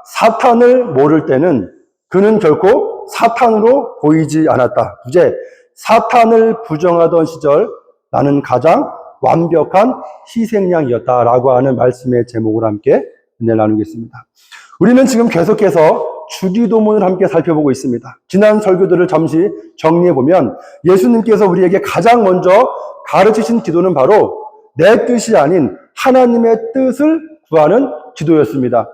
사탄을 모를 때는 그는 결코 사탄으로 보이지 않았다. 부제, 사탄을 부정하던 시절 나는 가장 완벽한 희생양이었다라고 하는 말씀의 제목으로 함께 은혜를 나누겠습니다. 우리는 지금 계속해서 주기도문을 함께 살펴보고 있습니다. 지난 설교들을 잠시 정리해보면 예수님께서 우리에게 가장 먼저 가르치신 기도는 바로 내 뜻이 아닌 하나님의 뜻을 구하는 기도였습니다.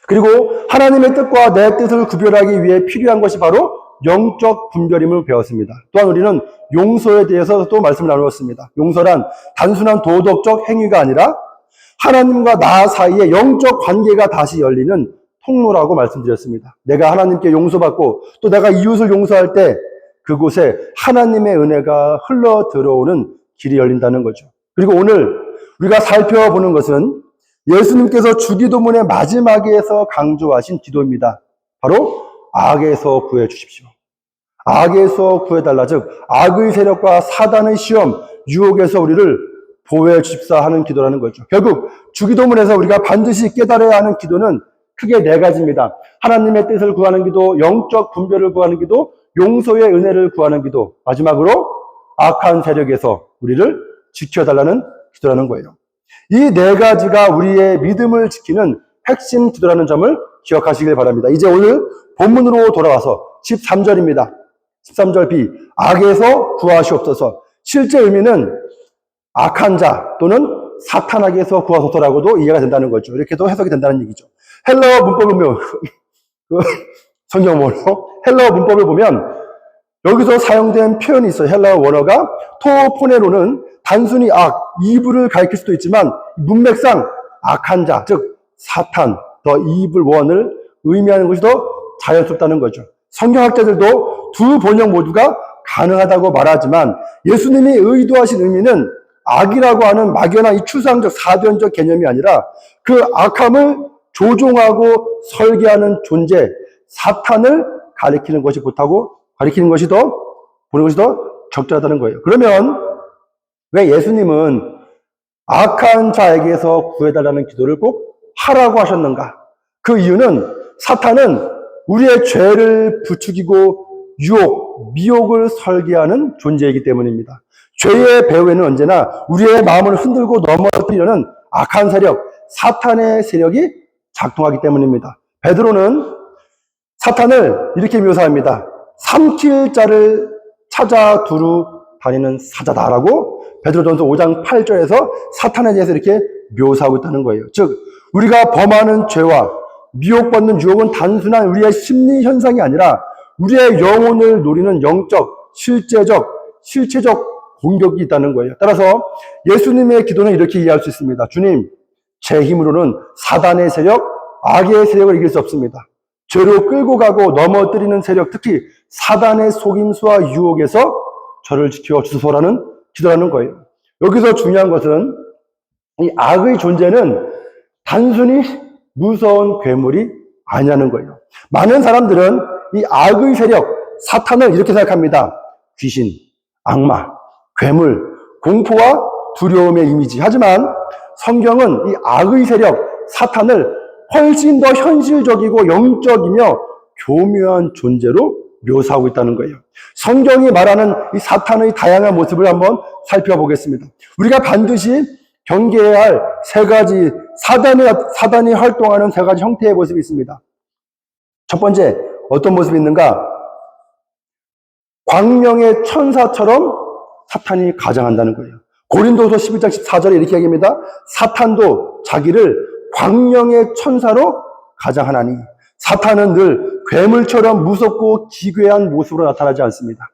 그리고 하나님의 뜻과 내 뜻을 구별하기 위해 필요한 것이 바로 영적 분별임을 배웠습니다. 또한 우리는 용서에 대해서도 말씀을 나누었습니다. 용서란 단순한 도덕적 행위가 아니라 하나님과 나 사이의 영적 관계가 다시 열리는 통로라고 말씀드렸습니다. 내가 하나님께 용서받고 또 내가 이웃을 용서할 때 그곳에 하나님의 은혜가 흘러 들어오는 길이 열린다는 거죠. 그리고 오늘 우리가 살펴보는 것은 예수님께서 주기도문의 마지막에서 강조하신 기도입니다. 바로 악에서 구해 주십시오. 악에서 구해달라. 즉 악의 세력과 사단의 시험, 유혹에서 우리를 보호해 주십사 하는 기도라는 거죠. 결국 주기도문에서 우리가 반드시 깨달아야 하는 기도는 크게 네 가지입니다. 하나님의 뜻을 구하는 기도, 영적 분별을 구하는 기도, 용서의 은혜를 구하는 기도, 마지막으로 악한 세력에서 우리를 지켜달라는 기도라는 거예요. 이 네 가지가 우리의 믿음을 지키는 핵심 기도라는 점을 기억하시길 바랍니다. 이제 오늘 본문으로 돌아와서 13절입니다. 13절 B, 악에서 구하시옵소서. 실제 의미는 악한 자 또는 사탄에게서 구하소서라고도 이해가 된다는 거죠. 이렇게도 해석이 된다는 얘기죠. 헬라어 문법을 보면 성경어로 헬라어 문법을 보면 여기서 사용된 표현이 있어요. 헬라어 원어가 토포네로는 단순히 악, 이불을 가리킬 수도 있지만 문맥상 악한 자, 즉 사탄, 더 이불 원을 의미하는 것이 더 자연스럽다는 거죠. 성경학자들도 두 번역 모두가 가능하다고 말하지만 예수님이 의도하신 의미는 악이라고 하는 막연한 이 추상적 사변적 개념이 아니라 그 악함을 조종하고 설계하는 존재, 사탄을 가리키는 것이 보다고 가리키는 것이 더 보는 것이 더 적절하다는 거예요. 그러면 왜 예수님은 악한 자에게서 구해달라는 기도를 꼭 하라고 하셨는가? 그 이유는 사탄은 우리의 죄를 부추기고 유혹, 미혹을 설계하는 존재이기 때문입니다. 죄의 배후에는 언제나 우리의 마음을 흔들고 넘어뜨리려는 악한 세력, 사탄의 세력이 작동하기 때문입니다. 베드로는 사탄을 이렇게 묘사합니다. 삼킬 자를 찾아 두루 다니는 사자다라고 베드로전서 5장 8절에서 사탄에 대해서 이렇게 묘사하고 있다는 거예요. 즉 우리가 범하는 죄와 미혹받는 유혹은 단순한 우리의 심리 현상이 아니라 우리의 영혼을 노리는 영적, 실체적 공격이 있다는 거예요. 따라서 예수님의 기도는 이렇게 이해할 수 있습니다. 주님, 제 힘으로는 사단의 세력, 악의 세력을 이길 수 없습니다. 죄로 끌고 가고 넘어뜨리는 세력, 특히 사단의 속임수와 유혹에서 저를 지켜주소서라는 기도라는 거예요. 여기서 중요한 것은 이 악의 존재는 단순히 무서운 괴물이 아니라는 거예요. 많은 사람들은 이 악의 세력, 사탄을 이렇게 생각합니다. 귀신, 악마, 괴물, 공포와 두려움의 이미지. 하지만 성경은 이 악의 세력, 사탄을 훨씬 더 현실적이고 영적이며 교묘한 존재로 묘사하고 있다는 거예요. 성경이 말하는 이 사탄의 다양한 모습을 한번 살펴보겠습니다. 우리가 반드시 경계해야 할 세 가지, 사단이 활동하는 세 가지 형태의 모습이 있습니다. 첫 번째, 어떤 모습이 있는가? 광명의 천사처럼 사탄이 가장한다는 거예요. 고린도서 11장 14절에 이렇게 얘기합니다. 사탄도 자기를 광명의 천사로 가장하나니. 사탄은 늘 괴물처럼 무섭고 기괴한 모습으로 나타나지 않습니다.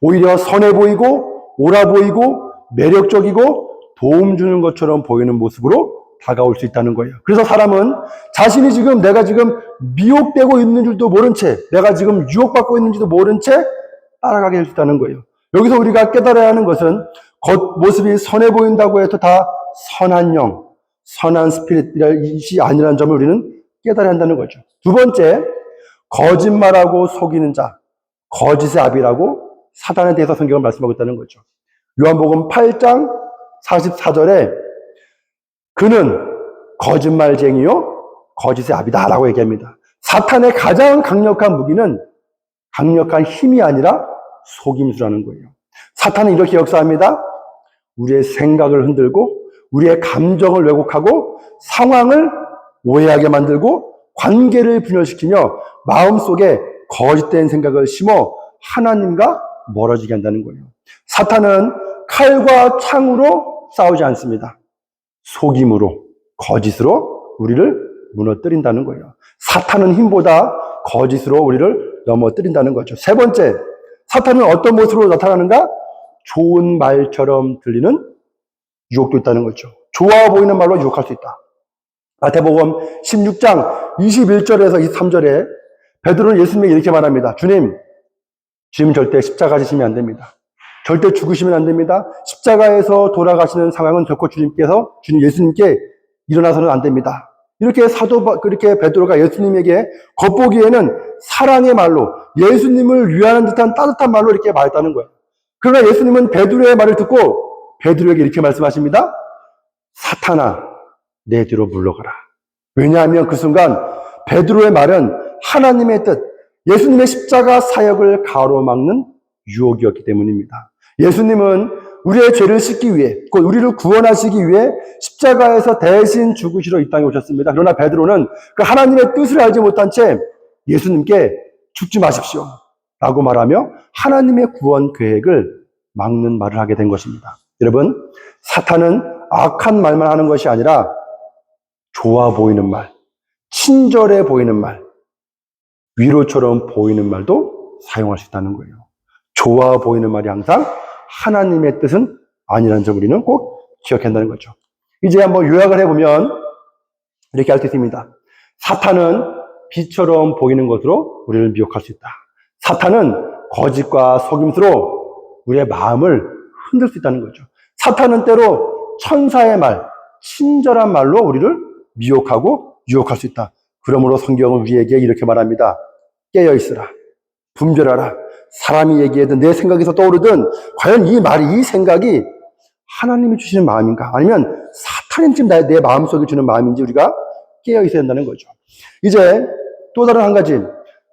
오히려 선해 보이고 옳아 보이고 매력적이고 도움 주는 것처럼 보이는 모습으로 다가올 수 있다는 거예요. 그래서 사람은 자신이 내가 지금 미혹되고 있는 줄도 모른 채, 내가 지금 유혹받고 있는지도 모른 채 따라가게 될 수 있다는 거예요. 여기서 우리가 깨달아야 하는 것은 겉모습이 선해 보인다고 해서 다 선한 영, 선한 스피릿이 아니라는 점을 우리는 깨달아야 한다는 거죠. 두 번째, 거짓말하고 속이는 자, 거짓의 아비라고 사단에 대해서 성경은 말씀하고 있다는 거죠. 요한복음 8장 44절에 그는 거짓말쟁이요 거짓의 아비다라고 얘기합니다. 사탄의 가장 강력한 무기는 강력한 힘이 아니라 속임수라는 거예요. 사탄은 이렇게 역사합니다. 우리의 생각을 흔들고 우리의 감정을 왜곡하고 상황을 오해하게 만들고 관계를 분열시키며 마음속에 거짓된 생각을 심어 하나님과 멀어지게 한다는 거예요. 사탄은 칼과 창으로 싸우지 않습니다. 속임으로, 거짓으로 우리를 무너뜨린다는 거예요. 사탄은 힘보다 거짓으로 우리를 넘어뜨린다는 거죠. 세 번째, 사탄은 어떤 모습으로 나타나는가? 좋은 말처럼 들리는 유혹도 있다는 거죠. 좋아 보이는 말로 유혹할 수 있다. 마태복음 16장 21절에서 23절에 베드로는 예수님에게 이렇게 말합니다. 주님 절대 십자가 지시면 안 됩니다. 절대 죽으시면 안 됩니다. 십자가에서 돌아가시는 상황은 결코 주님 예수님께 일어나서는 안 됩니다. 그렇게 베드로가 예수님에게 겉보기에는 사랑의 말로 예수님을 위하는 듯한 따뜻한 말로 이렇게 말했다는 거예요. 그러나 예수님은 베드로의 말을 듣고 베드로에게 이렇게 말씀하십니다. 사탄아, 내 뒤로 물러가라. 왜냐하면 그 순간 베드로의 말은 하나님의 뜻, 예수님의 십자가 사역을 가로막는 유혹이었기 때문입니다. 예수님은 우리의 죄를 씻기 위해, 곧 우리를 구원하시기 위해 십자가에서 대신 죽으시러 이 땅에 오셨습니다. 그러나 베드로는 그 하나님의 뜻을 알지 못한 채 예수님께 죽지 마십시오 라고 말하며 하나님의 구원 계획을 막는 말을 하게 된 것입니다. 여러분, 사탄은 악한 말만 하는 것이 아니라 좋아 보이는 말, 친절해 보이는 말, 위로처럼 보이는 말도 사용할 수 있다는 거예요. 좋아 보이는 말이 항상 하나님의 뜻은 아니라는 점 우리는 꼭 기억해야 한다는 거죠. 이제 한번 요약을 해보면 이렇게 할 수 있습니다. 사탄은 빛처럼 보이는 것으로 우리를 미혹할 수 있다. 사탄은 거짓과 속임수로 우리의 마음을 흔들 수 있다는 거죠. 사탄은 때로 천사의 말, 친절한 말로 우리를 미혹하고 유혹할 수 있다. 그러므로 성경은 우리에게 이렇게 말합니다. 깨어있으라. 분별하라. 사람이 얘기하든 내 생각에서 떠오르든 과연 이 말이, 이 생각이 하나님이 주시는 마음인가? 아니면 사탄이 지금 내 마음속에 주는 마음인지 우리가 깨어있어야 한다는 거죠. 이제 또 다른 한 가지,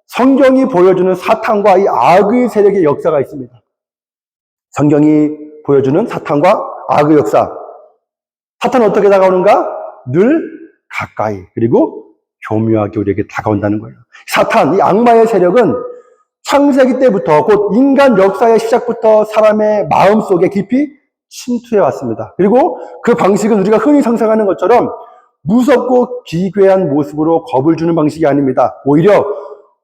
성경이 보여주는 사탄과 이 악의 세력의 역사가 있습니다. 성경이 보여주는 사탄과 악의 역사. 사탄은 어떻게 다가오는가? 늘 가까이, 그리고 교묘하게 우리에게 다가온다는 거예요. 사탄, 이 악마의 세력은 창세기 때부터, 곧 인간 역사의 시작부터 사람의 마음속에 깊이 침투해 왔습니다. 그리고 그 방식은 우리가 흔히 상상하는 것처럼 무섭고 기괴한 모습으로 겁을 주는 방식이 아닙니다. 오히려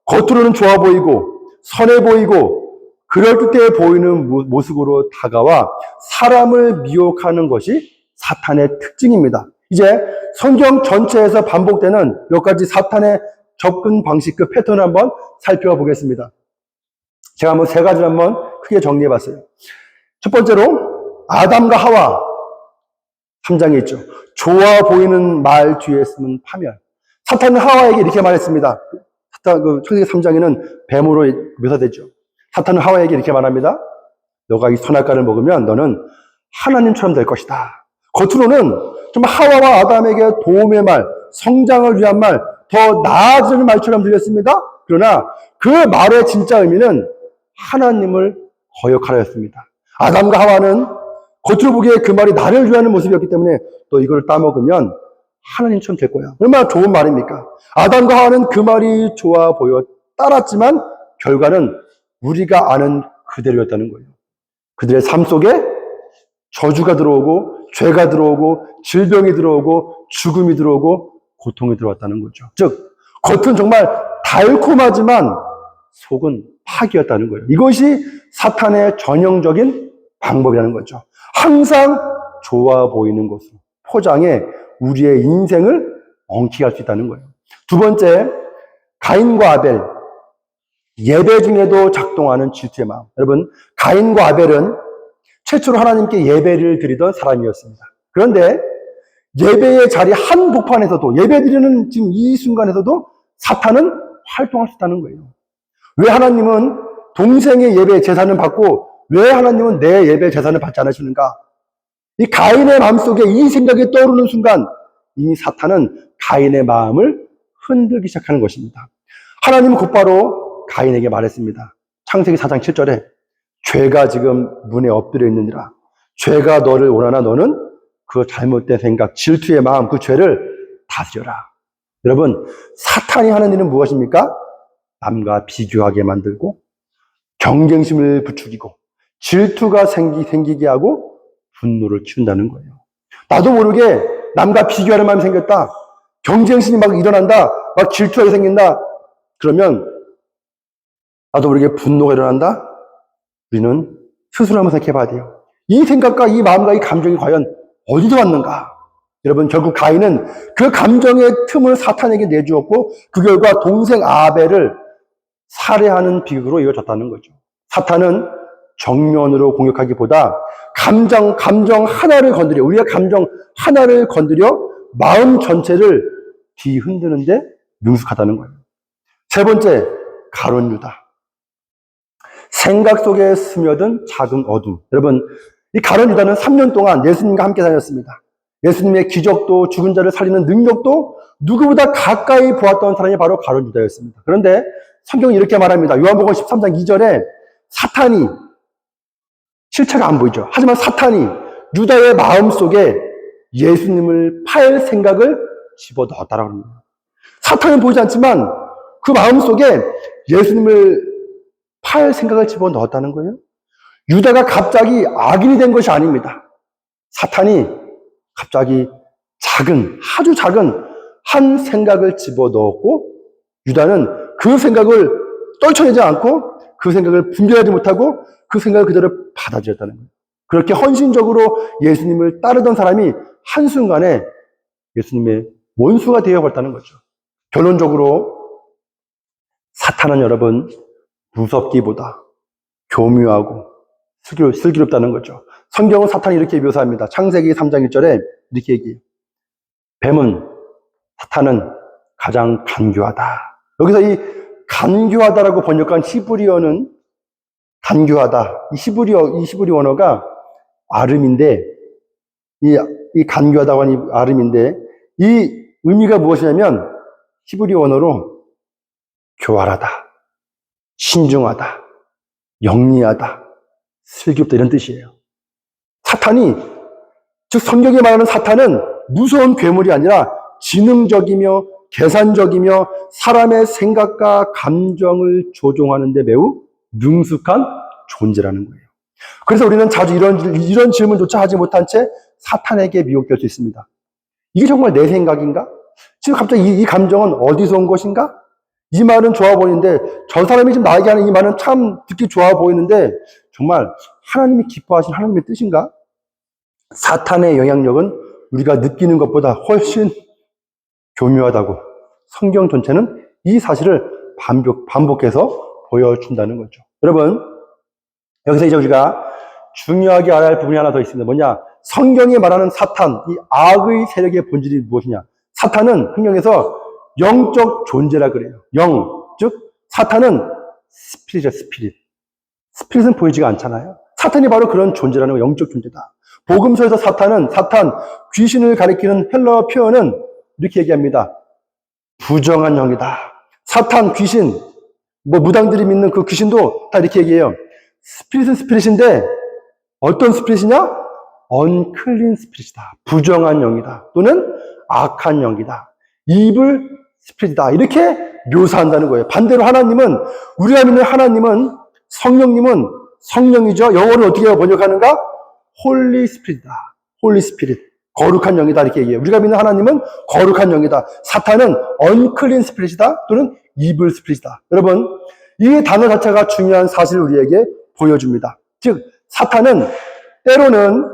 겉으로는 좋아 보이고 선해 보이고 그럴듯해 보이는 모습으로 다가와 사람을 미혹하는 것이 사탄의 특징입니다. 이제 성경 전체에서 반복되는 몇 가지 사탄의 접근 방식, 그 패턴을 한번 살펴보겠습니다. 제가 한번 세 가지를 한번 크게 정리해 봤어요. 첫 번째로 아담과 하와 3장에 있죠. 좋아 보이는 말 뒤에 숨은 파멸. 사탄은 하와에게 이렇게 말했습니다. 창세기 3장에는 뱀으로 묘사되죠. 사탄은 하와에게 이렇게 말합니다. 너가 이 선악과를 먹으면 너는 하나님처럼 될 것이다. 겉으로는 좀 하와와 아담에게 도움의 말, 성장을 위한 말, 더 나아지는 말처럼 들렸습니다. 그러나 그 말의 진짜 의미는 하나님을 거역하라였습니다. 아담과 하와는 겉으로 보기에 그 말이 나를 위하는 모습이었기 때문에 또 이걸 따먹으면 하나님처럼 될 거야. 얼마나 좋은 말입니까? 아담과 하와는 그 말이 좋아 보여 따랐지만 결과는 우리가 아는 그대로였다는 거예요. 그들의 삶 속에 저주가 들어오고 죄가 들어오고 질병이 들어오고 죽음이 들어오고 고통이 들어왔다는 거죠. 즉 겉은 정말 달콤하지만 속은 파기였다는 거예요. 이것이 사탄의 전형적인 방법이라는 거죠. 항상 좋아 보이는 것으로 포장해 우리의 인생을 엉키게 할 수 있다는 거예요. 두 번째, 가인과 아벨. 예배 중에도 작동하는 질투의 마음. 여러분, 가인과 아벨은 최초로 하나님께 예배를 드리던 사람이었습니다. 그런데 예배의 자리 한복판에서도, 예배 드리는 지금 이 순간에서도 사탄은 활동할 수 있다는 거예요. 왜 하나님은 동생의 예배 재산을 받고 왜 하나님은 내 예배 재산을 받지 않으시는가? 이 가인의 마음속에 이 생각이 떠오르는 순간 이미 사탄은 가인의 마음을 흔들기 시작하는 것입니다. 하나님은 곧바로 가인에게 말했습니다. 창세기 4장 7절에 죄가 지금 문에 엎드려 있느니라. 죄가 너를 원하나 너는 그 잘못된 생각, 질투의 마음, 그 죄를 다스려라. 여러분, 사탄이 하는 일은 무엇입니까? 남과 비교하게 만들고 경쟁심을 부추기고 질투가 생기게 하고 분노를 키운다는 거예요. 나도 모르게 남과 비교하는 마음이 생겼다. 경쟁심이 막 일어난다. 막 질투하게 생긴다. 그러면 나도 모르게 분노가 일어난다. 우리는 스스로 한번 생각해 봐야 돼요. 이 생각과 이 마음과 이 감정이 과연 어디서 왔는가? 여러분, 결국 가인은 그 감정의 틈을 사탄에게 내주었고 그 결과 동생 아벨을 살해하는 비극으로 이어졌다는 거죠. 사탄은 정면으로 공격하기보다 감정 하나를 건드려, 우리가 감정 하나를 건드려 마음 전체를 뒤흔드는데 능숙하다는 거예요. 세 번째, 가룟 유다. 생각 속에 스며든 작은 어둠. 여러분, 이 가룟 유다는 3년 동안 예수님과 함께 다녔습니다. 예수님의 기적도 죽은 자를 살리는 능력도 누구보다 가까이 보았던 사람이 바로 가룟 유다였습니다. 그런데 성경이 이렇게 말합니다. 요한복음 13장 2절에 사탄이, 실체가 안 보이죠. 하지만 사탄이 유다의 마음속에 예수님을 팔 생각을 집어넣었다라고 합니다. 사탄은 보이지 않지만 그 마음속에 예수님을 팔 생각을 집어넣었다는 거예요. 유다가 갑자기 악인이 된 것이 아닙니다. 사탄이 갑자기 아주 작은 한 생각을 집어넣었고 유다는 그 생각을 떨쳐내지 않고 그 생각을 분별하지 못하고 그 생각을 그대로 받아들였다는 거예요. 그렇게 헌신적으로 예수님을 따르던 사람이 한순간에 예수님의 원수가 되어버렸다는 거죠. 결론적으로 사탄은 여러분 무섭기보다 교묘하고 슬기롭다는 거죠. 성경은 사탄이 이렇게 묘사합니다. 창세기 3장 1절에 이렇게 얘기해요. 사탄은 가장 간교하다. 여기서 이 간교하다라고 번역한 히브리어는 간교하다. 이 히브리 원어가 아름인데, 이 간교하다고 하는 아름인데, 이 의미가 무엇이냐면, 히브리 원어로 교활하다, 신중하다, 영리하다, 슬기롭다 이런 뜻이에요. 사탄이, 즉 성경에 말하는 사탄은 무서운 괴물이 아니라 지능적이며 계산적이며 사람의 생각과 감정을 조종하는 데 매우 능숙한 존재라는 거예요. 그래서 우리는 자주 이런 질문조차 하지 못한 채 사탄에게 미혹될 수 있습니다. 이게 정말 내 생각인가? 지금 갑자기 이 감정은 어디서 온 것인가? 이 말은 좋아 보이는데 저 사람이 지금 나에게 하는 이 말은 참 듣기 좋아 보이는데 정말 하나님이 기뻐하신 하나님의 뜻인가? 사탄의 영향력은 우리가 느끼는 것보다 훨씬 교묘하다고 성경 전체는 이 사실을 반복해서 보여준다는 거죠. 여러분, 여기서 이제 우리가 중요하게 알아야 할 부분이 하나 더 있습니다. 뭐냐? 성경이 말하는 사탄, 이 악의 세력의 본질이 무엇이냐? 사탄은 성경에서 영적 존재라 그래요. 즉 사탄은 스피릿이죠, 스피릿. 스피릿은 보이지가 않잖아요. 사탄이 바로 그런 존재라는 거예요. 영적 존재다. 복음서에서 사탄, 귀신을 가리키는 헬라어 표현은 이렇게 얘기합니다. 부정한 영이다. 사탄, 귀신, 무당들이 믿는 그 귀신도 다 이렇게 얘기해요. 스피릿은 스피릿인데 어떤 스피릿이냐? unclean 스피릿이다. 부정한 영이다. 또는 악한 영이다. evil 스피릿이다. 이렇게 묘사한다는 거예요. 반대로 하나님은, 우리가 믿는 하나님은, 성령이죠. 영어를 어떻게 번역하는가? 홀리 스피릿이다. 홀리 스피릿. 거룩한 영이다. 이렇게 얘기해요. 우리가 믿는 하나님은 거룩한 영이다. 사탄은 unclean 스피릿이다. 또는 evil 스피릿이다. 여러분, 이 단어 자체가 중요한 사실을 우리에게 보여줍니다. 즉, 사탄은 때로는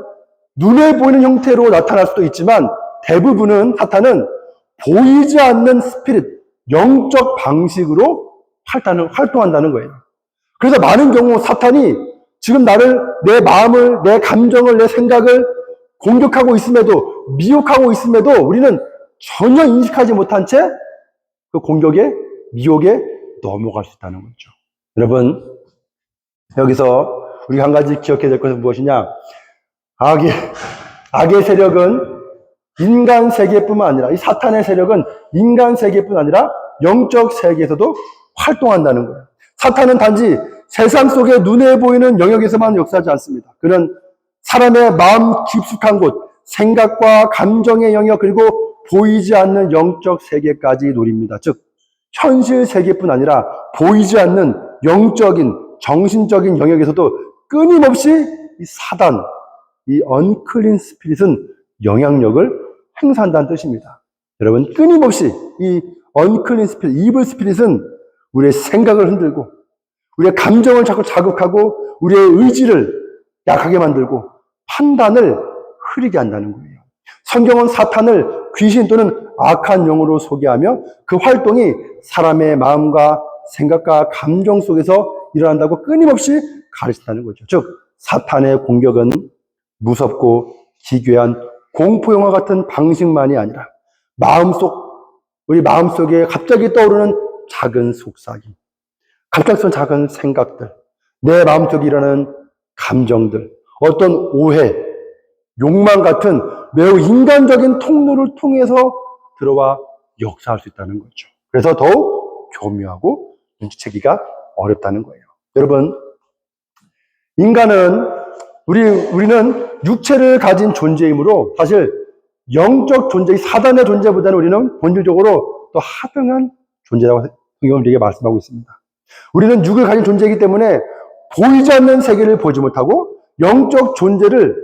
눈에 보이는 형태로 나타날 수도 있지만 대부분은 사탄은 보이지 않는 스피릿, 영적 방식으로 활동한다는 거예요. 그래서 많은 경우 사탄이 지금 내 마음을, 내 감정을, 내 생각을 공격하고 있음에도, 미혹하고 있음에도 우리는 전혀 인식하지 못한 채 그 공격에, 미혹에 넘어갈 수 있다는 거죠. 여러분, 여기서 우리가 한 가지 기억해야 될 것은 무엇이냐? 악의 세력은 인간 세계뿐만 아니라 이 사탄의 세력은 인간 세계뿐 아니라 영적 세계에서도 활동한다는 거예요. 사탄은 단지 세상 속에 눈에 보이는 영역에서만 역사하지 않습니다. 그는 사람의 마음 깊숙한 곳, 생각과 감정의 영역, 그리고 보이지 않는 영적 세계까지 노립니다. 즉 현실 세계뿐 아니라 보이지 않는 영적인, 정신적인 영역에서도 끊임없이 이 사단, 이 언클린 스피릿은 영향력을 행사한다는 뜻입니다. 여러분, 끊임없이 이 언클린 스피릿, 이블 스피릿은 우리의 생각을 흔들고 우리의 감정을 자꾸 자극하고 우리의 의지를 약하게 만들고 판단을 흐리게 한다는 거예요. 성경은 사탄을 귀신 또는 악한 영으로 소개하며 그 활동이 사람의 마음과 생각과 감정 속에서 일어난다고 끊임없이 가르친다는 거죠. 즉, 사탄의 공격은 무섭고 기괴한 공포영화 같은 방식만이 아니라 우리 마음속에 갑자기 떠오르는 작은 속삭임, 갑작스러운 작은 생각들, 내 마음속에 일어나는 감정들, 어떤 오해, 욕망 같은 매우 인간적인 통로를 통해서 들어와 역사할 수 있다는 거죠. 그래서 더욱 교묘하고 눈치채기가 어렵다는 거예요. 여러분, 우리는 육체를 가진 존재이므로 사실 영적 존재, 사단의 존재보다는 우리는 본질적으로 더 하등한 존재라고 성경은 우리에게 말씀하고 있습니다. 우리는 육을 가진 존재이기 때문에 보이지 않는 세계를 보지 못하고 영적 존재를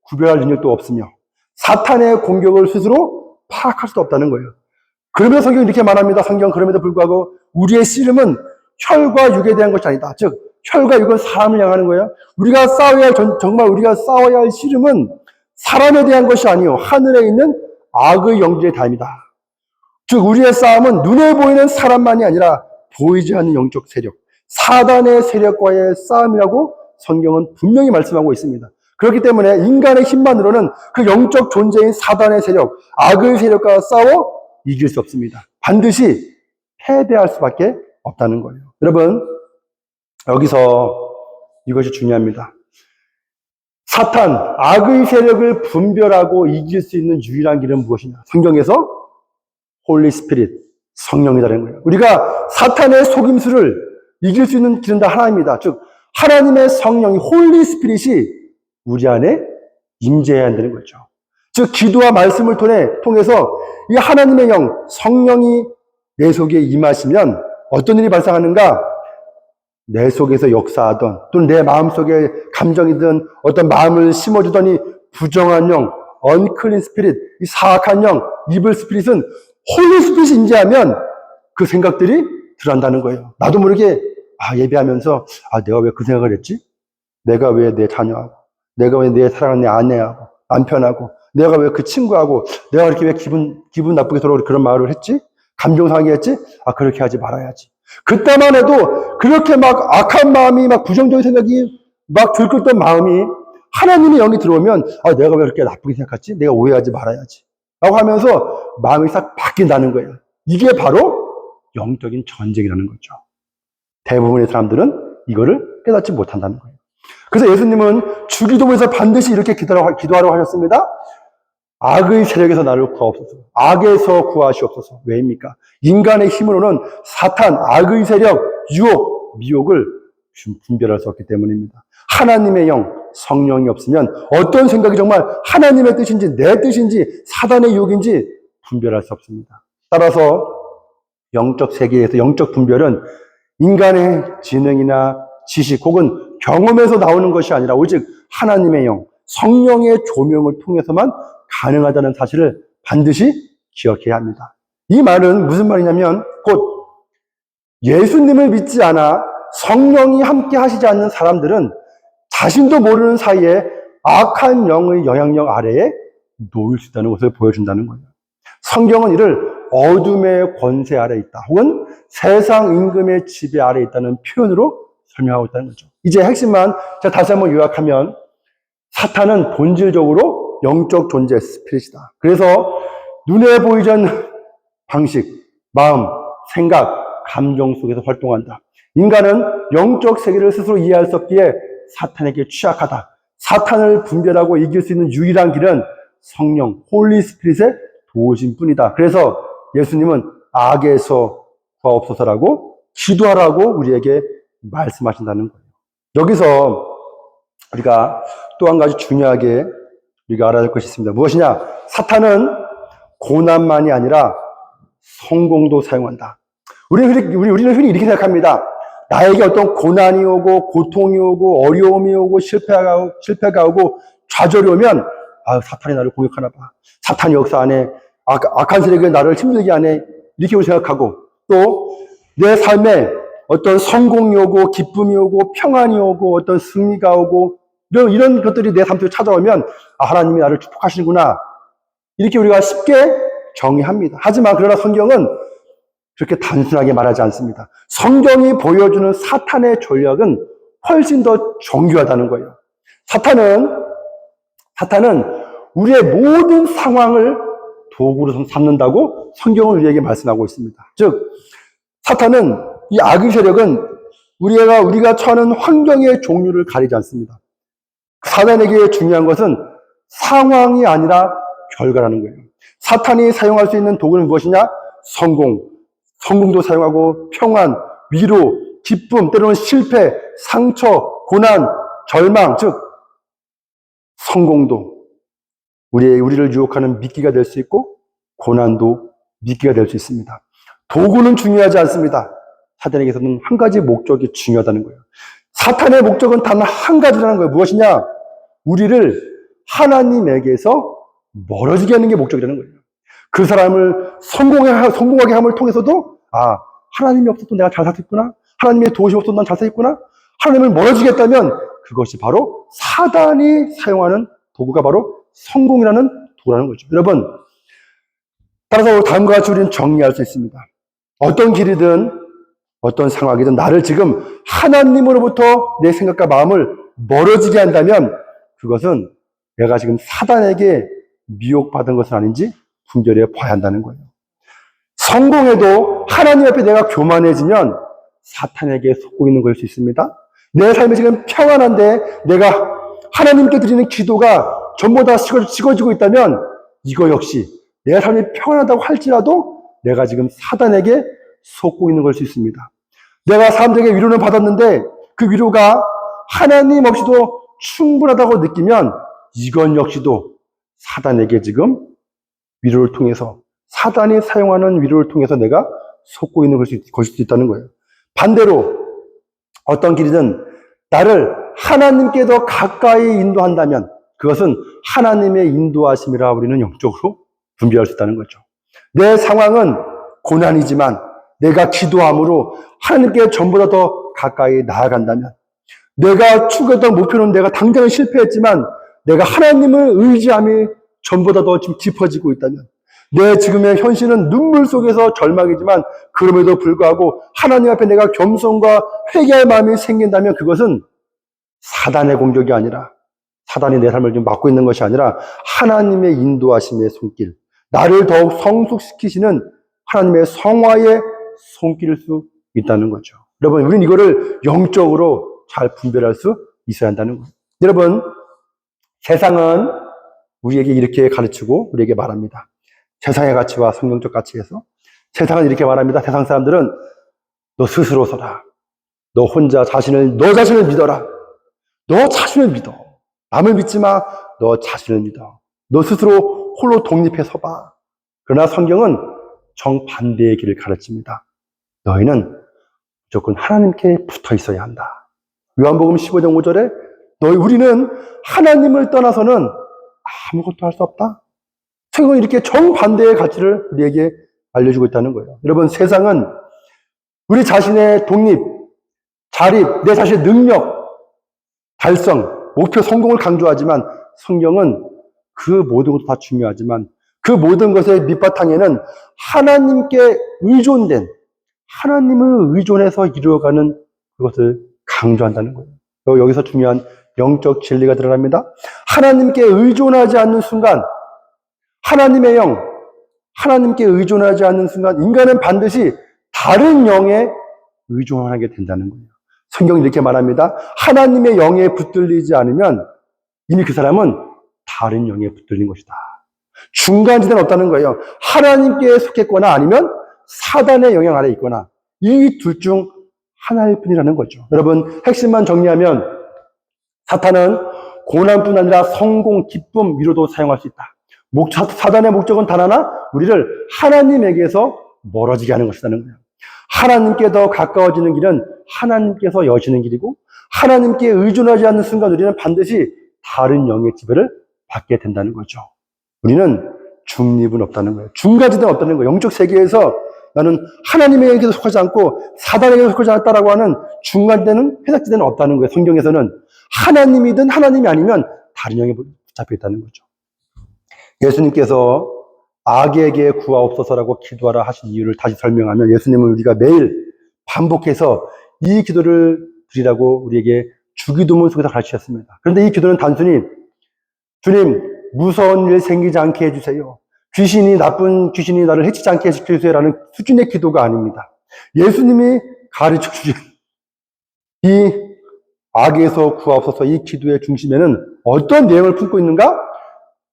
구별할 능력도 없으며 사탄의 공격을 스스로 파악할 수도 없다는 거예요. 그러면서 성경이 이렇게 말합니다. 성경 그럼에도 불구하고 우리의 씨름은 혈과 육에 대한 것이 아니다. 즉 혈과 육은 사람을 향하는 거예요. 정말 우리가 싸워야 할 씨름은 사람에 대한 것이 아니요 하늘에 있는 악의 영들의 다임이다. 즉 우리의 싸움은 눈에 보이는 사람만이 아니라 보이지 않는 영적 세력, 사단의 세력과의 싸움이라고 성경은 분명히 말씀하고 있습니다. 그렇기 때문에 인간의 힘만으로는 그 영적 존재인 사단의 세력, 악의 세력과 싸워 이길 수 없습니다. 반드시 패배할 수밖에 없다는 거예요. 여러분, 여기서 이것이 중요합니다. 사탄, 악의 세력을 분별하고 이길 수 있는 유일한 길은 무엇이냐? 성경에서 홀리 스피릿, 성령이라는 거예요. 우리가 사탄의 속임수를 이길 수 있는 길은 다 하나입니다. 즉 하나님의 성령이 홀리 스피릿이 우리 안에 임재해야 한다는 거죠. 즉 기도와 말씀을 통해서 이 하나님의 영, 성령이 내 속에 임하시면 어떤 일이 발생하는가? 내 속에서 역사하던 또는 내 마음속에 감정이든 어떤 마음을 심어주더니 부정한 영, 언클린 스피릿, 이 사악한 영, 이블 스피릿은 홀리 스피릿이 임재하면 그 생각들이 들어간다는 거예요. 나도 모르게 예배하면서 내가 왜 그 생각을 했지? 내가 왜 내 자녀하고, 내가 왜 내 사랑하는 내 아내하고 남편하고, 내가 왜 그 친구하고, 내가 이렇게 왜 기분 나쁘게 서로 그런 말을 했지? 감정 상하게 했지? 그렇게 하지 말아야지. 그때만 해도 그렇게 막 악한 마음이 막 부정적인 생각이 막 들끓던 마음이 하나님의 영이 들어오면 내가 왜 그렇게 나쁘게 생각했지? 내가 오해하지 말아야지. 라고 하면서 마음이 싹 바뀐다는 거예요. 이게 바로 영적인 전쟁이라는 거죠. 대부분의 사람들은 이거를 깨닫지 못한다는 거예요. 그래서 예수님은 주기도문에서 반드시 이렇게 기도하라고 하셨습니다. 악의 세력에서 나를 구하옵소서. 악에서 구하시옵소서. 왜입니까? 인간의 힘으로는 사탄, 악의 세력, 유혹, 미혹을 분별할 수 없기 때문입니다. 하나님의 영, 성령이 없으면 어떤 생각이 정말 하나님의 뜻인지 내 뜻인지 사단의 유혹인지 분별할 수 없습니다. 따라서 영적 세계에서 영적 분별은 인간의 지능이나 지식 혹은 경험에서 나오는 것이 아니라 오직 하나님의 영, 성령의 조명을 통해서만 가능하다는 사실을 반드시 기억해야 합니다. 이 말은 무슨 말이냐면 곧 예수님을 믿지 않아 성령이 함께 하시지 않는 사람들은 자신도 모르는 사이에 악한 영의 영향력 아래에 놓일 수 있다는 것을 보여준다는 거예요. 성경은 이를 어둠의 권세 아래 있다 혹은 세상 임금의 지배 아래 있다는 표현으로 설명하고 있다는 거죠. 이제 핵심만 제가 다시 한번 요약하면 사탄은 본질적으로 영적 존재 스피릿이다. 그래서 눈에 보이지 않는 방식, 마음, 생각, 감정 속에서 활동한다. 인간은 영적 세계를 스스로 이해할 수 없기에 사탄에게 취약하다. 사탄을 분별하고 이길 수 있는 유일한 길은 성령, 홀리 스피릿의 도우신 뿐이다. 그래서 예수님은 악에서 구하옵소서라고 기도하라고 우리에게 말씀하신다는 거예요. 여기서 우리가 또 한 가지 중요하게 우리가 알아야 할 것이 있습니다. 무엇이냐? 사탄은 고난만이 아니라 성공도 사용한다. 우리는 흔히 이렇게 생각합니다. 나에게 어떤 고난이 오고 고통이 오고 어려움이 오고 실패가 오고 좌절이 오면 사탄이 나를 공격하나 봐. 사탄이 역사 안에 악한 세력이 나를 힘들게 하네. 이렇게 생각하고 또 내 삶에 어떤 성공이 오고 기쁨이 오고 평안이 오고 어떤 승리가 오고 이런 것들이 내 삶 속에 찾아오면 하나님이 나를 축복하시는구나. 이렇게 우리가 쉽게 정의합니다. 하지만 그러나 성경은 그렇게 단순하게 말하지 않습니다. 성경이 보여주는 사탄의 전략은 훨씬 더 정교하다는 거예요. 사탄은 우리의 모든 상황을 도구로 삼는다고 성경은 우리에게 말씀하고 있습니다. 즉, 사탄은 이 악의 세력은 우리가 처하는 환경의 종류를 가리지 않습니다. 사탄에게 중요한 것은 상황이 아니라 결과라는 거예요. 사탄이 사용할 수 있는 도구는 무엇이냐? 성공도 사용하고 평안, 위로, 기쁨, 때로는 실패, 상처, 고난, 절망, 즉 성공도 우리를 유혹하는 미끼가 될 수 있고 고난도 미끼가 될 수 있습니다. 도구는 중요하지 않습니다. 사탄에게서는 한 가지 목적이 중요하다는 거예요. 사탄의 목적은 단 한 가지라는 거예요. 무엇이냐? 우리를 하나님에게서 멀어지게 하는 게 목적이라는 거예요. 그 사람을 성공하게 함을 통해서도 하나님이 없어도 내가 잘 살았구나. 하나님의 도우심 없어도 난 잘 살았구나. 하나님을 멀어지게 했다면 그것이 바로 사단이 사용하는 도구가 바로 성공이라는 도구라는 거죠. 여러분, 따라서 다음과 같이 우리는 정리할 수 있습니다. 어떤 길이든 어떤 상황이든 나를 지금 하나님으로부터 내 생각과 마음을 멀어지게 한다면 그것은 내가 지금 사단에게 미혹받은 것은 아닌지 분별해 봐야 한다는 거예요. 성공해도 하나님 앞에 내가 교만해지면 사탄에게 속고 있는 것일 수 있습니다. 내 삶이 지금 평안한데 내가 하나님께 드리는 기도가 전부 다 식어지고 있다면 이거 역시 내 삶이 평안하다고 할지라도 내가 지금 사단에게 속고 있는 것일 수 있습니다. 내가 사람들에게 위로는 받았는데 그 위로가 하나님 없이도 충분하다고 느끼면 이건 역시도 사단에게 지금 위로를 통해서 사단이 사용하는 위로를 통해서 내가 속고 있는 것일 수 있다는 거예요. 반대로 어떤 길이든 나를 하나님께 더 가까이 인도한다면 그것은 하나님의 인도하심이라 우리는 영적으로 분별할 수 있다는 거죠. 내 상황은 고난이지만 내가 기도함으로 하나님께 전보다 더 가까이 나아간다면 내가 추구했던 목표는 내가 당장은 실패했지만 내가 하나님을 의지함이 전보다 더 지금 깊어지고 있다면 내 지금의 현실은 눈물 속에서 절망이지만 그럼에도 불구하고 하나님 앞에 내가 겸손과 회개할 마음이 생긴다면 그것은 사단의 공격이 아니라 사단이 내 삶을 좀 막고 있는 것이 아니라 하나님의 인도하심의 손길, 나를 더욱 성숙시키시는 하나님의 성화의 손길일 수 있다는 거죠. 여러분, 우리는 이거를 영적으로 잘 분별할 수 있어야 한다는 거예요. 여러분, 세상은 우리에게 이렇게 가르치고 우리에게 말합니다. 세상의 가치와 성경적 가치에서 세상은 이렇게 말합니다. 세상 사람들은 너 스스로 서라. 너 자신을 믿어라. 너 자신을 믿어. 남을 믿지 마. 너 자신을 믿어. 너 스스로 홀로 독립해 서봐. 그러나 성경은 정반대의 길을 가르칩니다. 너희는 무조건 하나님께 붙어 있어야 한다. 요한복음 15장 5절에 우리는 하나님을 떠나서는 아무것도 할 수 없다. 성경은 이렇게 정반대의 가치를 우리에게 알려주고 있다는 거예요. 여러분, 세상은 우리 자신의 독립, 자립, 내 자신의 능력, 달성, 목표, 성공을 강조하지만 성경은 그 모든 것도 다 중요하지만 그 모든 것의 밑바탕에는 하나님께 의존된, 하나님을 의존해서 이루어가는 그것을 강조한다는 거예요. 여기서 중요한 영적 진리가 드러납니다. 하나님께 의존하지 않는 순간, 하나님의 영, 하나님께 의존하지 않는 순간 인간은 반드시 다른 영에 의존하게 된다는 거예요. 성경이 이렇게 말합니다. 하나님의 영에 붙들리지 않으면 이미 그 사람은 다른 영에 붙들린 것이다. 중간지대는 없다는 거예요. 하나님께 속했거나 아니면 사단의 영향 아래 있거나 이 둘 중 하나일 뿐이라는 거죠. 여러분, 핵심만 정리하면 사탄은 고난뿐 아니라 성공, 기쁨, 위로도 사용할 수 있다. 사단의 목적은 단 하나, 우리를 하나님에게서 멀어지게 하는 것이라는 거예요. 하나님께 더 가까워지는 길은 하나님께서 여시는 길이고, 하나님께 의존하지 않는 순간 우리는 반드시 다른 영의 지배를 받게 된다는 거죠. 우리는 중립은 없다는 거예요. 중간지대는 없다는 거예요. 영적 세계에서 나는 하나님에게도 속하지 않고 사단에게도 속하지 않았다라고 하는 중간지대는, 회색지대는 없다는 거예요. 성경에서는 하나님이든 하나님이 아니면 다른 영에 붙잡혀 있다는 거죠. 예수님께서 악에게 구하옵소서라고 기도하라 하신 이유를 다시 설명하면, 예수님은 우리가 매일 반복해서 이 기도를 드리라고 우리에게 주기도문 속에서 가르치셨습니다. 그런데 이 기도는 단순히 주님, 무서운 일 생기지 않게 해주세요, 나쁜 귀신이 나를 해치지 않게 해주세요 라는 수준의 기도가 아닙니다. 예수님이 가르쳐 주신 이 악에서 구하옵소서, 이 기도의 중심에는 어떤 내용을 품고 있는가?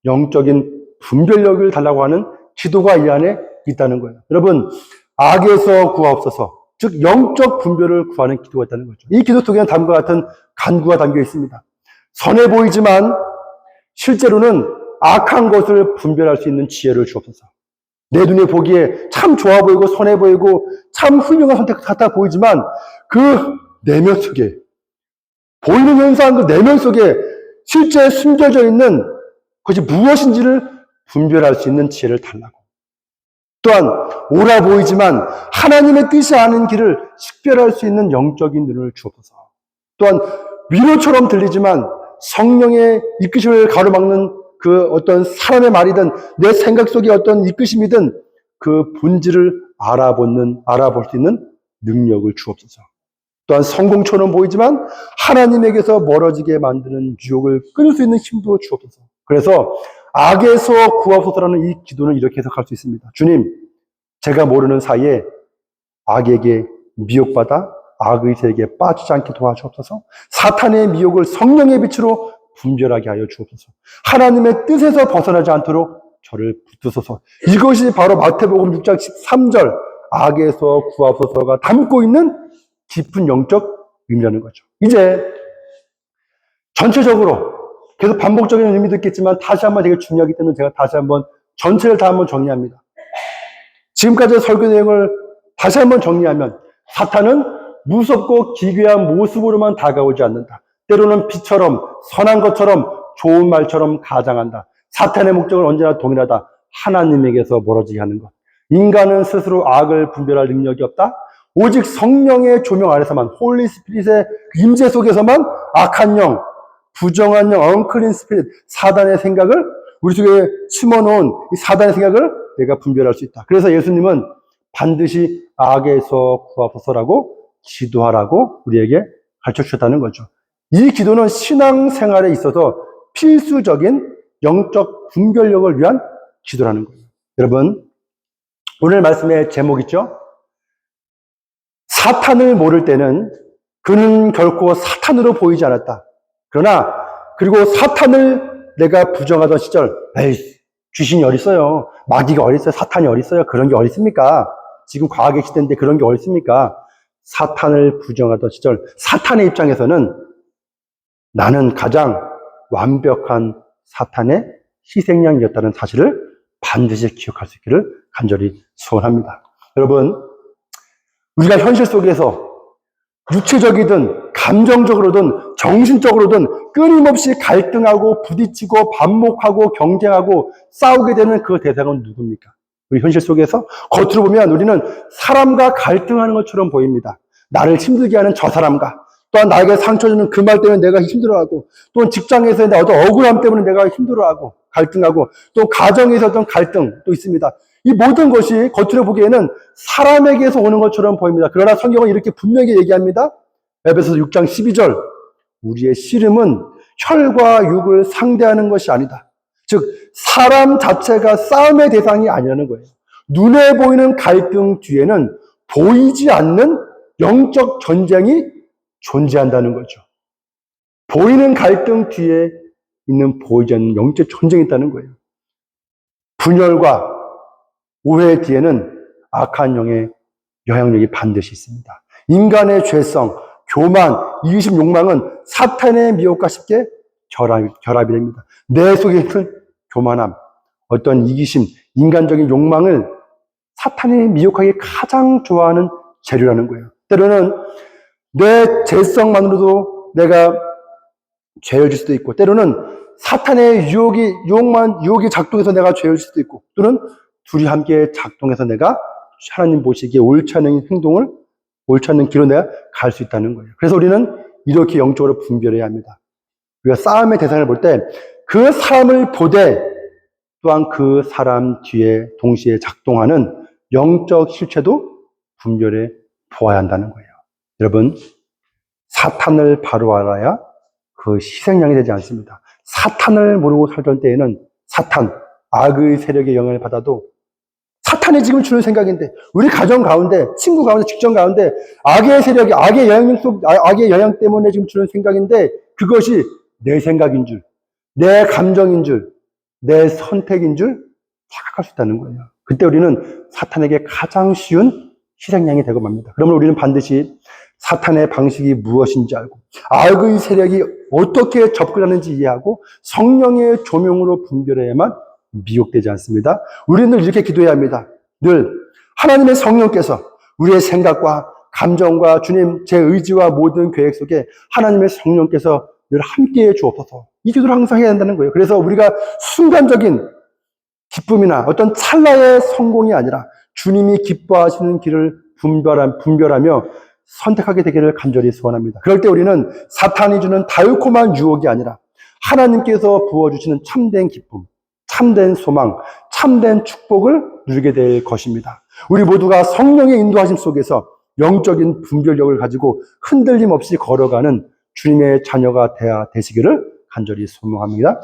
영적인 분별력을 달라고 하는 기도가 이 안에 있다는 거예요. 여러분, 악에서 구하옵소서, 즉 영적 분별을 구하는 기도가 있다는 거죠. 이 기도 속에는 다음과 같은 간구가 담겨 있습니다. 선해 보이지만 실제로는 악한 것을 분별할 수 있는 지혜를 주옵소서. 내 눈에 보기에 참 좋아 보이고 선해 보이고 참 훌륭한 선택 같아 보이지만 그 내면 속에, 보이는 현상 그 내면 속에 실제 숨겨져 있는 그것이 무엇인지를 분별할 수 있는 지혜를 달라고. 또한 옳아 보이지만 하나님의 뜻이 아닌 길을 식별할 수 있는 영적인 눈을 주옵소서. 또한 위로처럼 들리지만 성령의 이끄심을 가로막는 그 어떤 사람의 말이든 내 생각 속의 어떤 이끄심이든 그 본질을 알아볼 수 있는 능력을 주옵소서. 또한 성공처럼 보이지만 하나님에게서 멀어지게 만드는 유혹을 끊을 수 있는 힘도 주옵소서. 그래서 악에서 구하옵소서라는 이 기도는 이렇게 해석할 수 있습니다. 주님, 제가 모르는 사이에 악에게 미혹받아 악의 세계에 빠지지 않게 도와주옵소서. 사탄의 미혹을 성령의 빛으로 분별하게 하여 주옵소서. 하나님의 뜻에서 벗어나지 않도록 저를 붙드소서. 이것이 바로 마태복음 6장 13절 악에서 구하옵소서가 담고 있는 깊은 영적 의미라는 거죠. 이제 전체적으로 계속 반복적인 의미도 있겠지만 다시 한번 되게 중요하기 때문에 제가 다시 한번 전체를 다 한번 정리합니다. 지금까지의 설교 내용을 다시 한번 정리하면, 사탄은 무섭고 기괴한 모습으로만 다가오지 않는다. 때로는 빛처럼, 선한 것처럼, 좋은 말처럼 가장한다. 사탄의 목적은 언제나 동일하다. 하나님에게서 멀어지게 하는 것. 인간은 스스로 악을 분별할 능력이 없다. 오직 성령의 조명 아래서만, 홀리 스피릿의 임재 속에서만 악한 영, 부정한 영, 언클린 스피릿, 사단의 생각을, 우리 속에 심어놓은 이 사단의 생각을 내가 분별할 수 있다. 그래서 예수님은 반드시 악에서 구하소서라고 기도하라고 우리에게 가르쳐 주셨다는 거죠. 이 기도는 신앙생활에 있어서 필수적인 영적 분별력을 위한 기도라는 거예요. 여러분, 오늘 말씀의 제목 있죠? 사탄을 모를 때는 그는 결코 사탄으로 보이지 않았다. 그리고 사탄을 내가 부정하던 시절, 에이, 귀신이 어딨어요? 마귀가 어딨어요? 사탄이 어딨어요? 그런 게 어딨습니까? 지금 과학의 시대인데 그런 게 어딨습니까? 사탄을 부정하던 시절, 사탄의 입장에서는 나는 가장 완벽한 사탄의 희생양이었다는 사실을 반드시 기억할 수 있기를 간절히 소원합니다. 여러분, 우리가 현실 속에서 육체적이든 감정적으로든 정신적으로든 끊임없이 갈등하고 부딪히고 반목하고 경쟁하고 싸우게 되는 그 대상은 누굽니까? 우리 현실 속에서 겉으로 보면 우리는 사람과 갈등하는 것처럼 보입니다. 나를 힘들게 하는 저 사람과, 또한 나에게 상처 주는 그 말 때문에 내가 힘들어하고, 또한 직장에서의 어떤 억울함 때문에 내가 힘들어하고 갈등하고, 또 가정에서 어떤 갈등도 있습니다. 이 모든 것이 겉으로 보기에는 사람에게서 오는 것처럼 보입니다. 그러나 성경은 이렇게 분명히 얘기합니다. 에베소서 6장 12절, 우리의 씨름은 혈과 육을 상대하는 것이 아니다. 즉 사람 자체가 싸움의 대상이 아니라는 거예요. 눈에 보이는 갈등 뒤에는 보이지 않는 영적 전쟁이 존재한다는 거죠. 보이는 갈등 뒤에 있는 보이지 않는 영적 전쟁이 있다는 거예요. 분열과 오해 뒤에는 악한 영의 영향력이 반드시 있습니다. 인간의 죄성, 교만, 이기심, 욕망은 사탄의 미혹과 쉽게 결합이 됩니다. 내 속에 있는 교만함, 어떤 이기심, 인간적인 욕망을 사탄이 미혹하기 가장 좋아하는 재료라는 거예요. 때로는 내 죄성만으로도 내가 죄를 질 수도 있고, 때로는 사탄의 유혹이 작동해서 내가 죄를 질 수도 있고, 또는 둘이 함께 작동해서 내가 하나님 보시기에 옳지 않은 행동을, 옳지 않은 길로 내가 갈 수 있다는 거예요. 그래서 우리는 이렇게 영적으로 분별해야 합니다. 우리가 싸움의 대상을 볼 때 그 사람을 보되 또한 그 사람 뒤에 동시에 작동하는 영적 실체도 분별해 보아야 한다는 거예요. 여러분, 사탄을 바로 알아야 그 희생양이 되지 않습니다. 사탄을 모르고 살던 때에는 사탄, 악의 세력의 영향을 받아도 사탄이 지금 주는 생각인데, 우리 가정 가운데, 친구 가운데, 직장 가운데 악의 세력이, 악의 영향 때문에 지금 주는 생각인데, 그것이 내 생각인 줄, 내 감정인 줄, 내 선택인 줄 착각할 수 있다는 거예요. 그때 우리는 사탄에게 가장 쉬운 희생양이 되고 맙니다. 그러면 우리는 반드시 사탄의 방식이 무엇인지 알고, 악의 세력이 어떻게 접근하는지 이해하고 성령의 조명으로 분별해야만 미혹되지 않습니다. 우리는 늘 이렇게 기도해야 합니다. 늘 하나님의 성령께서 우리의 생각과 감정과 주님 제 의지와 모든 계획 속에 하나님의 성령께서 늘 함께해 주옵소서. 이 기도를 항상 해야 한다는 거예요. 그래서 우리가 순간적인 기쁨이나 어떤 찰나의 성공이 아니라 주님이 기뻐하시는 길을 분별하며 선택하게 되기를 간절히 소원합니다. 그럴 때 우리는 사탄이 주는 달콤한 유혹이 아니라 하나님께서 부어주시는 참된 기쁨, 참된 소망, 참된 축복을 누리게 될 것입니다. 우리 모두가 성령의 인도하심 속에서 영적인 분별력을 가지고 흔들림 없이 걸어가는 주님의 자녀가 되시기를 간절히 소망합니다.